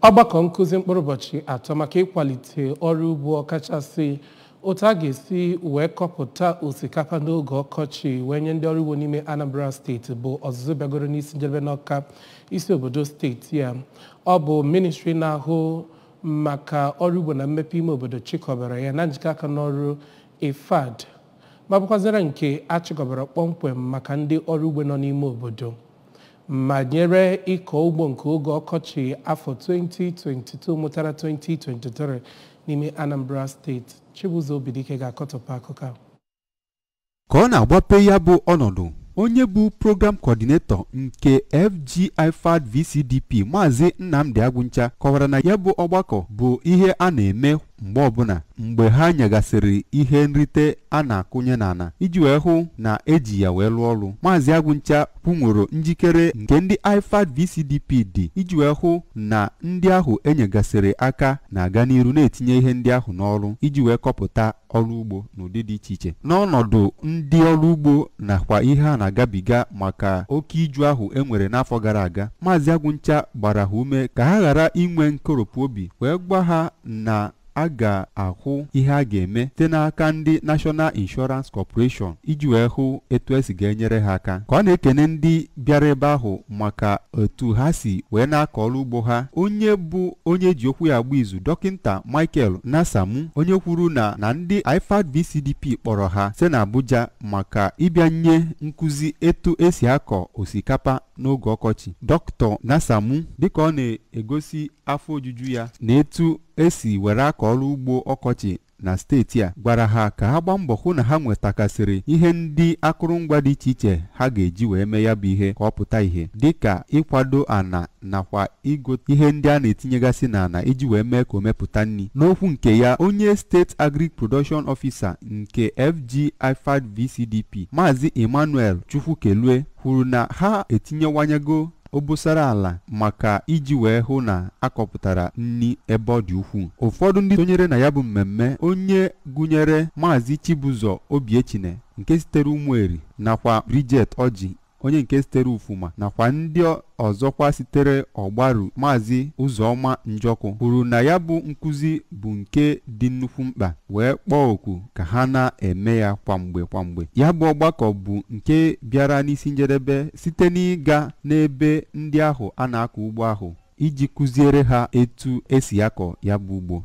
Ọgbakọ nkụzi mkpụrụ ụbọchị atọ maka ịkwalite ọrụ ugbo ọkachasị otu a ga-esi wee kọpụta osikapa n'oge ọkọchị wee nye ndị ọrụ ugbo n'ime Anambra steeti bụ ọzụzụ bịagoro n'isi njedebe n'Awka, isi obodo steeti ya. Ọ bụ ministri na-ahụ maka ọrụ ugbo na mmepe ime obodo chịkọbara ya na njikọ aka n'ọrụ IFAD ma bụkwazịra nke achịkọbara kpọmkwem maka ndị ọrụ ugbo nọ n'ime obodo ma nyere ịkọ ugbo nke oge ọkọchị afọ 2022 mụtara 2023 n'ime Anambra steeti. Chibuzo Obidike ga-akọtọpụ akụkọ a. Ka ọ na-agbape ya bụ ọnọdụ, onye bụ program coordinator nke IFAD VCDP Maazị Nnamdi Agwụncha kọwara na ya bụ ọgbakọ bụ ihe a na-eme mgbe ọbụla mgbe ha nyegasịrị ihe nrite a na-akụnye n'ala iji wee hụ na eji ya wee lụọ ọrụ. Maazị Agwụncha kwunworo njikere nke ndị IFAD VCDP dị iji wee hụ na ndị ahụ enyegasịrị aka na-aga n'iru na-etinye ihe ndị ahụ n'ọrụ iji wee kọpụta ọrụ ugbo n'ụdị dị iche iche. N'ọnọdụ ndị ọrụ ugbo nakwa ihe a na-agabiga maka oke iju ahụ enwere n'afọ gara aga, Maazị Agwụncha gbara ha ume ka ha ghara inwe nkoropụ obi wee gwa ha na a ga-ahụ ihe a ga-eme site n'aka ndị National Insurance Corporation iji wee hụ etu esi ga-enyere ha aka. Ka ọ na-ekene ndị bịara ebe ahụ maka etu ha si wee na-akọ ọrụ ugbo ha, onye bụ onye ji okwu ya agba izu Dọkịnta Michael Nasamu, onye kwuru na ndị IFAD VCDP kpọrọ ha site n'Abuja maka ịbịa nye nkụzi etu esi akọ osikapa n'oge ọkọchị. Dr. Nasamu, dịka ọ na-egosi afọ ojuju ya na etu esi were akọ ọrụ ugbo ọkọchị na steeti a, gwara ha ka ha gbaa mbọ hụ na ha nwetakasịrị ihe ndị akụrụngwa dị iche iche ha ga-eji wee mee ya bụ ihe ka ọ pụta ihe, dịka ịkwado ana nakwa igote ihe ndị a na-etinyegasị n'ana iji wee mee ka o mepụta nri. N'okwu nke ya, onye steeti Agric Production Officer nke IFAD VCDP Maazị Emmanuel Chukwukelue kwuru na ha etinyewanyego obosara ala maka iji wee hụ na akọpụtara nri ebe ọ dị ukwuu. Ụfọdụ ndị sonyere na ya bụ mmemme, onye gụnyere Maazị Chibuzo Obiechine nke sitere Ụmụeri nakwa Bridget Oji onye nke sitere Ufuma nakwa ndị ọzọkwa sitere Ọgbaru Maazị Ụzọma Njọkụ, kwuru na ya bụ nkụzi bụ nke dị nnukwu mkpa wee kpọọ oku ka ha na-eme ya kwamgbe. Ya bụ ọgbakọ bụ nke bịara n'isi njedebe site n'ịga n'ebe ndị ahụ a na-akọ ugbo ahụ iji kụziere ha etu esi akọ ya bụ ugbo.